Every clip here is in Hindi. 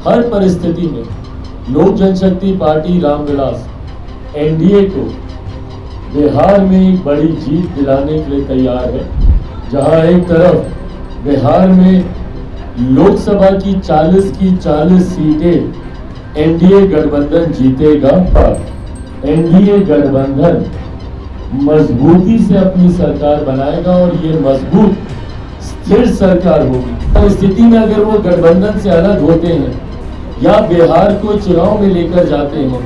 हर परिस्थिति में लोक जनशक्ति पार्टी रामविलास एनडीए को बिहार में एक बड़ी जीत दिलाने के लिए तैयार है। जहां एक तरफ बिहार में लोकसभा की 40 सीटें एनडीए गठबंधन जीतेगा, एनडीए गठबंधन मजबूती से अपनी सरकार बनाएगा और ये मजबूत स्थिर सरकार होगी। स्थिति में अगर वो गठबंधन से अलग होते हैं या बिहार को चुनाव में लेकर जाते हैं,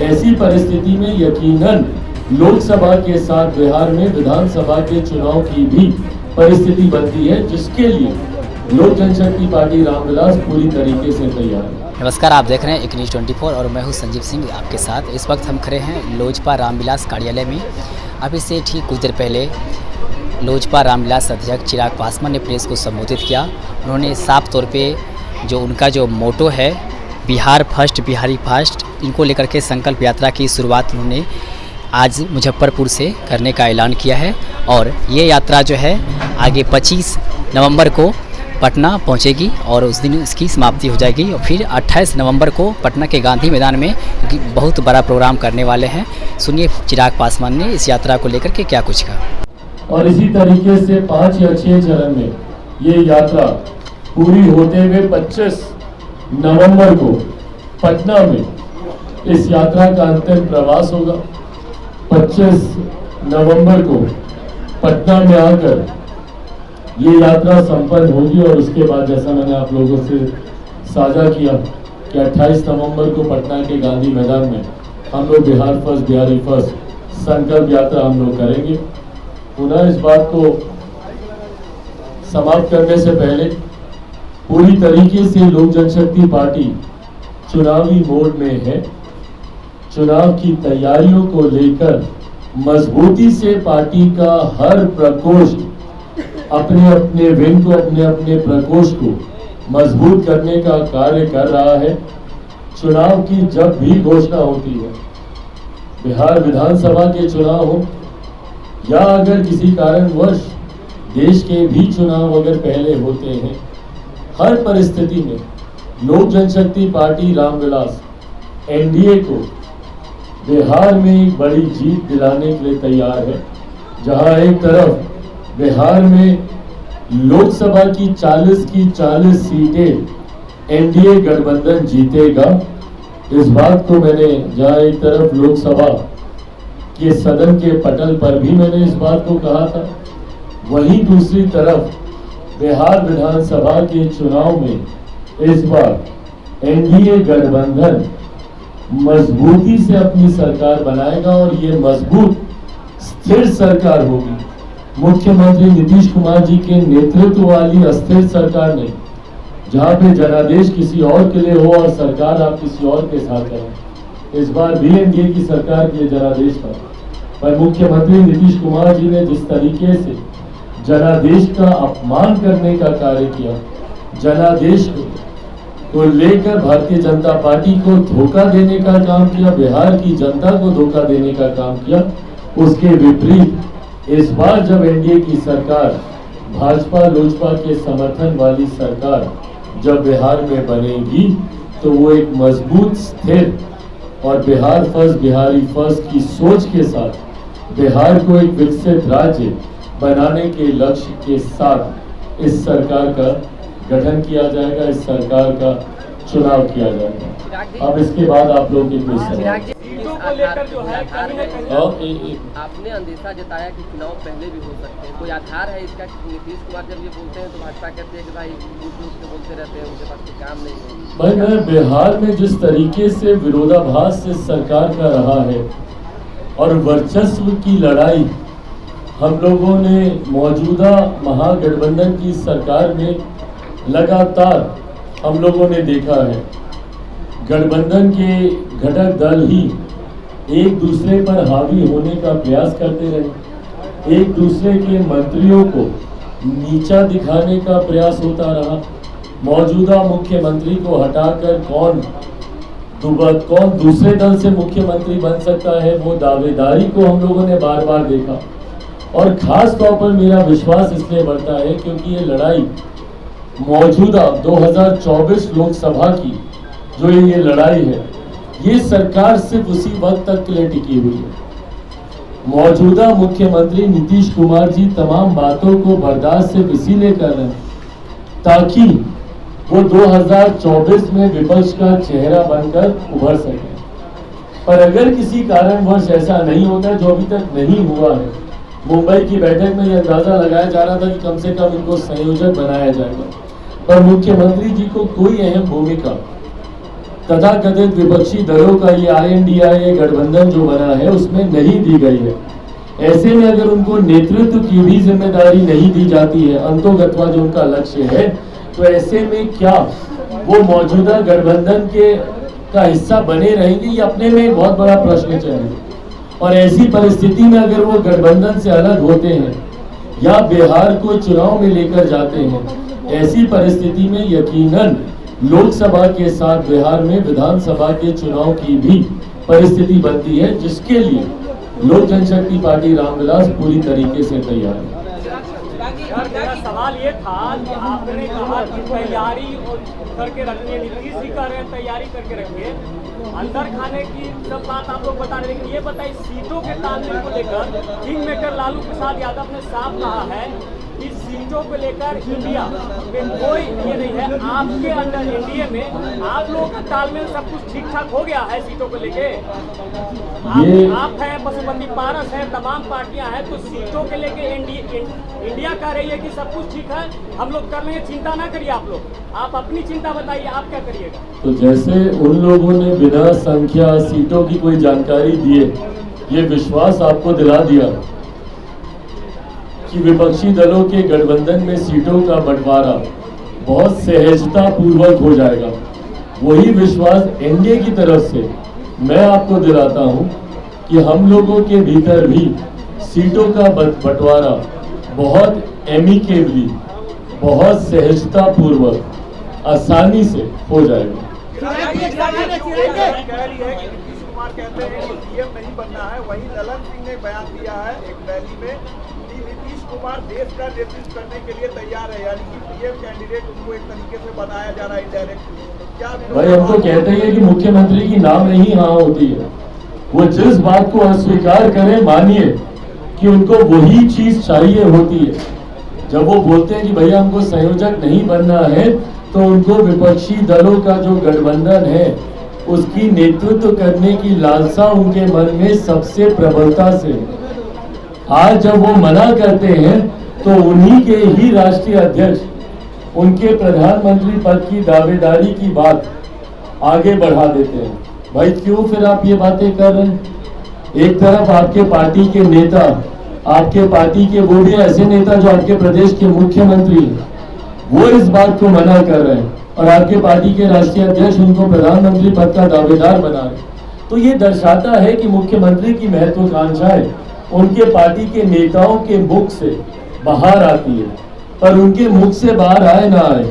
ऐसी परिस्थिति में यकीनन लोकसभा के साथ बिहार में विधानसभा के चुनाव की भी परिस्थिति बनती है, जिसके लिए लोक जनशक्ति पार्टी रामविलास पूरी तरीके से तैयार है। नमस्कार, आप देख रहे हैं न्यूज़ 24 और मैं हूं संजीव सिंह आपके साथ। इस वक्त हम खड़े हैं लोजपा रामविलास कार्यालय में। अभी से ठीक कुछ देर पहले लोजपा रामविलास अध्यक्ष चिराग पासवान ने प्रेस को संबोधित किया। उन्होंने साफ तौर पे जो उनका जो मोटो है बिहार फर्स्ट बिहारी फर्स्ट, इनको लेकर के संकल्प यात्रा की शुरुआत उन्होंने आज मुजफ्फरपुर से करने का ऐलान किया है और ये यात्रा जो है आगे 25 नवंबर को पटना पहुंचेगी और उस दिन इसकी समाप्ति हो जाएगी और फिर 28 नवंबर को पटना के गांधी मैदान में बहुत बड़ा प्रोग्राम करने वाले हैं। सुनिए चिराग पासवान ने इस यात्रा को लेकर के क्या कुछ कहा। और इसी तरीके से 5 या 6 चरण में ये यात्रा पूरी होते हुए 25 नवंबर को पटना में इस यात्रा का अंतिम प्रवास होगा। 25 नवंबर को पटना में आकर ये यात्रा संपन्न होगी और उसके बाद जैसा मैंने आप लोगों से साझा किया कि 28 नवंबर को पटना के गांधी मैदान में हम लोग बिहार फर्स्ट बिहारी फर्स्ट संकल्प यात्रा हम लोग करेंगे। पुनः इस बात को समाप्त करने से पहले पूरी तरीके से लोक जनशक्ति पार्टी चुनावी मोड में है। चुनाव की तैयारियों को लेकर मजबूती से पार्टी का हर प्रकोष्ठ अपने अपने विंग को अपने अपने प्रकोष्ठ को मजबूत करने का कार्य कर रहा है। चुनाव की जब भी घोषणा होती है, बिहार विधानसभा के चुनाव हो या अगर किसी कारणवश देश के भी चुनाव अगर पहले होते हैं, हर परिस्थिति में लोक जनशक्ति पार्टी रामविलास एनडीए को बिहार में एक बड़ी जीत दिलाने के लिए तैयार है। जहां एक तरफ बिहार में लोकसभा की 40 सीटें एनडीए गठबंधन जीतेगा। इस बात को मैंने जहां एक तरफ लोकसभा के सदन के पटल पर भी मैंने इस बात को कहा था, वहीं दूसरी तरफ बिहार विधानसभा के चुनाव में इस बार एनडीए गठबंधन मजबूती से अपनी सरकार बनाएगा और ये मजबूत स्थिर सरकार होगी। मुख्यमंत्री नीतीश कुमार जी के नेतृत्व वाली अस्थिर सरकार ने, जहां पे जनादेश किसी और के लिए हो और सरकार आप किसी और के साथ करें, इस बार भी एनडीए की सरकार के जनादेश पर मुख्यमंत्री नीतीश कुमार जी ने जिस तरीके से जनादेश का अपमान करने का कार्य किया, जनादेश को लेकर भारतीय जनता पार्टी को धोखा देने का काम किया, बिहार की जनता को धोखा देने का काम किया, उसके विपरीत इस बार जब एनडीए की सरकार भाजपा लोजपा के समर्थन वाली सरकार जब बिहार में बनेगी तो वो एक मजबूत स्थिर और बिहार फर्स्ट बिहारी फर्स्ट की सोच के साथ बिहार को एक विकसित राज्य बनाने के लक्ष्य के साथ इस सरकार का गठन किया जाएगा, इस सरकार का चुनाव किया जाएगा। अब इसके बाद आप लोग की क्वेश्चन आपने अंदेशा जताया कि चुनाव पहले भी हो सकते हैं, कोई आधार है इसका? नीतीश कुमार जब ये बोलते हैं तो भाजपा कहते हैं कि भाई से बोलते रहते हैं, उनके पास कोई काम नहीं है। भाई मैं बिहार में जिस तरीके से विरोधाभास से सरकार का रहा है और वर्चस्व की लड़ाई हम लोगों ने मौजूदा महागठबंधन की सरकार में लगातार हम लोगों ने देखा है। गठबंधन के घटक दल ही एक दूसरे पर हावी होने का प्रयास करते रहे, एक दूसरे के मंत्रियों को नीचा दिखाने का प्रयास होता रहा। मौजूदा मुख्यमंत्री को हटाकर कौन दूसरे दल से मुख्यमंत्री बन सकता है, वो दावेदारी को हम लोगों ने बार बार देखा। और खास तौर पर मेरा विश्वास इसलिए बढ़ता है क्योंकि ये लड़ाई मौजूदा 2024 लोकसभा की जो ये लड़ाई है, ये सरकार सिर्फ उसी वक्त तक के लिए टिकी हुई है। मौजूदा मुख्यमंत्री नीतीश कुमार जी तमाम बातों को बर्दाश्त सिर्फ इसीलिए कर रहे हैं ताकि वो 2024 में विपक्ष का चेहरा बनकर उभर सके। पर अगर किसी कारणवश ऐसा नहीं होता, जो अभी तक नहीं हुआ है, मुंबई की बैठक में यह अंदाजा लगाया जा रहा था कि कम से कम इनको संयोजक बनाया जाएगा, पर मुख्यमंत्री जी को कोई अहम भूमिका तथाकथित विपक्षी दलों का ये INDIA गठबंधन जो बना है उसमें नहीं दी गई है। ऐसे में अगर उनको नेतृत्व की भी जिम्मेदारी नहीं दी जाती है, अंतोगत्वा जो उनका लक्ष्य है, तो ऐसे में क्या वो मौजूदा गठबंधन के का हिस्सा बने रहेंगे, ये अपने में एक बहुत बड़ा प्रश्न चिन्ह है। और ऐसी परिस्थिति में अगर वो गठबंधन से अलग होते हैं या बिहार को चुनाव में लेकर जाते हैं, ऐसी परिस्थिति में यकीनन लोकसभा के साथ बिहार में विधानसभा के चुनाव की भी परिस्थिति बनती है, जिसके लिए लोक जनशक्ति पार्टी रामविलास पूरी तरीके से तैयार है। मेरा सवाल ये था कि आपने कहा कि तैयारी करके रखिए, नीतीश जी कह रहे हैं तैयारी करके रखिए, अंदर खाने की सब बात आप लोग बता रहे हैं, लेकिन ये बताइए सीटों के तालमेल को लेकर किंग मेकर लालू प्रसाद यादव ने साफ कहा है कि सीटों को लेकर इंडिया में कोई ये नहीं है। आपके अंदर NDA में आप लोगों का तालमेल सब कुछ ठीक ठाक हो गया है सीटों को लेके? आप हैं, पशुपति पारस है, तमाम पार्टियां हैं, तो सीटों के लेके इंडिया कह रही है कि सब कुछ ठीक है, हम लोग कर लेंगे, चिंता ना करिए आप लोग। आप अपनी चिंता बताइए, आप क्या करिएगा? तो जैसे उन लोगों ने बिना संख्या सीटों की कोई जानकारी दिए ये विश्वास आपको दिला दिया कि विपक्षी दलों के गठबंधन में सीटों का बंटवारा बहुत सहजता पूर्वक हो जाएगा, वही विश्वास NDA की तरफ से मैं आपको दिलाता हूं कि हम लोगों के भीतर भी सीटों का बंटवारा बहुत एमिकेबली, बहुत सहजता पूर्वक, आसानी से हो जाएगा। कहते हैं कि PM नहीं बनना है, वहीं ललन सिंह ने बयान दिया है एक रैली में कि नीतीश कुमार देश का नेतृत्व करने के लिए तैयार है, यानी कि PM कैंडिडेट उनको एक तरीके से बनाया जा रहा है इनडायरेक्टली। क्या भाई हम तो कहते हैं कि मुख्यमंत्री की नाम नहीं हाँ होती है, वो जिस बात को अस्वीकार करें मानिए कि उनको वही चीज चाहिए होती है। जब वो बोलते हैं कि भैया हमको संयोजक नहीं बनना है, तो उनको विपक्षी दलों का जो गठबंधन है उसकी नेतृत्व करने की लालसा उनके मन में सबसे प्रबलता से। आज जब वो मना करते हैं तो उन्हीं के ही राष्ट्रीय अध्यक्ष उनके प्रधानमंत्री पद की दावेदारी की बात आगे बढ़ा देते हैं। भाई क्यों फिर आप ये बातें कर रहे हैं? एक तरफ आपके पार्टी के नेता, आपके पार्टी के वो भी ऐसे नेता जो आपके प्रदेश के मुख्यमंत्री हैं, वो इस बात को मना कर रहे हैं और आपके पार्टी के राष्ट्रीय अध्यक्ष उनको प्रधानमंत्री पद का दावेदार बना रहे हैं। तो ये दर्शाता है कि मुख्यमंत्री की महत्वाकांक्षाएं उनके पार्टी के नेताओं के मुख से बाहर आती है, पर उनके मुख से बाहर आए ना आए,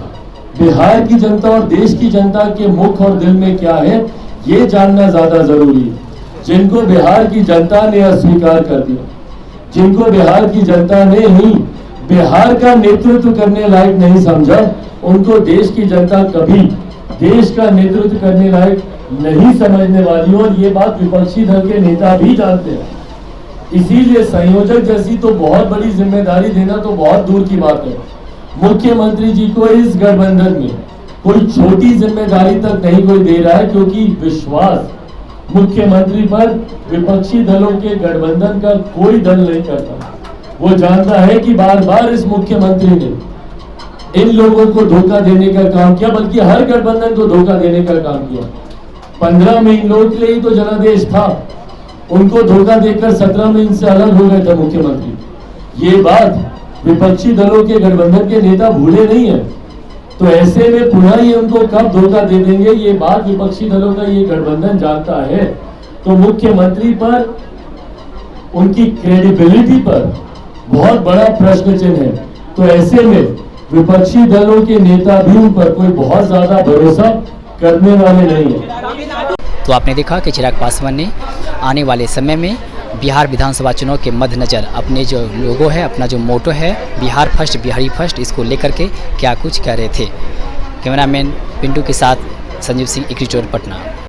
बिहार की जनता और देश की जनता के मुख और दिल में क्या है ये जानना ज्यादा जरूरी है। जिनको बिहार की जनता ने अस्वीकार कर दिया, जिनको बिहार की जनता ने ही बिहार का नेतृत्व करने लायक नहीं समझा, उनको देश की जनता कभी देश का नेतृत्व करने लायक नहीं समझने वाली। और ये बात विपक्षी दल के नेता भी जानते हैं। इसीलिए संयोजक जैसी तो बहुत बड़ी जिम्मेदारी देना तो बहुत दूर की बात है। मुख्यमंत्री जी को इस गठबंधन में कोई छोटी जिम्मेदारी तक नहीं कोई दे रहा है, क्योंकि विश्वास मुख्यमंत्री पर विपक्षी दलों के गठबंधन का कोई दल नहीं करता। वो जानता है कि बार बार इस मुख्यमंत्री ने इन लोगों को धोखा देने का काम किया, बल्कि हर गठबंधन को धोखा देने का काम किया। 15 में इन लोगों के लिए ही तो जनादेश था, उनको धोखा देकर 17 में इनसे अलग हो गए थे मुख्यमंत्री। ये बात विपक्षी दलों के गठबंधन के नेता भूले नहीं है। तो ऐसे में पुनः ये उनको कब धोखा दे देंगे, ये बात विपक्षी दलों का ये गठबंधन जानता है। तो मुख्यमंत्री पर, उनकी क्रेडिबिलिटी पर बहुत बड़ा प्रश्न चिन्ह है। तो ऐसे में विपक्षी दलों के नेता भी उन पर कोई बहुत ज्यादा भरोसा करने वाले नहीं है। तो आपने देखा कि चिराग पासवान ने आने वाले समय में बिहार विधानसभा चुनाव के मद्देनजर अपने जो लोगो है, अपना जो मोटो है बिहार फर्स्ट बिहारी फर्स्ट, इसको लेकर के क्या कुछ कह रहे थे। कैमरामैन पिंटू के साथ संजीव सिंह, एक रिपोर्ट पटना।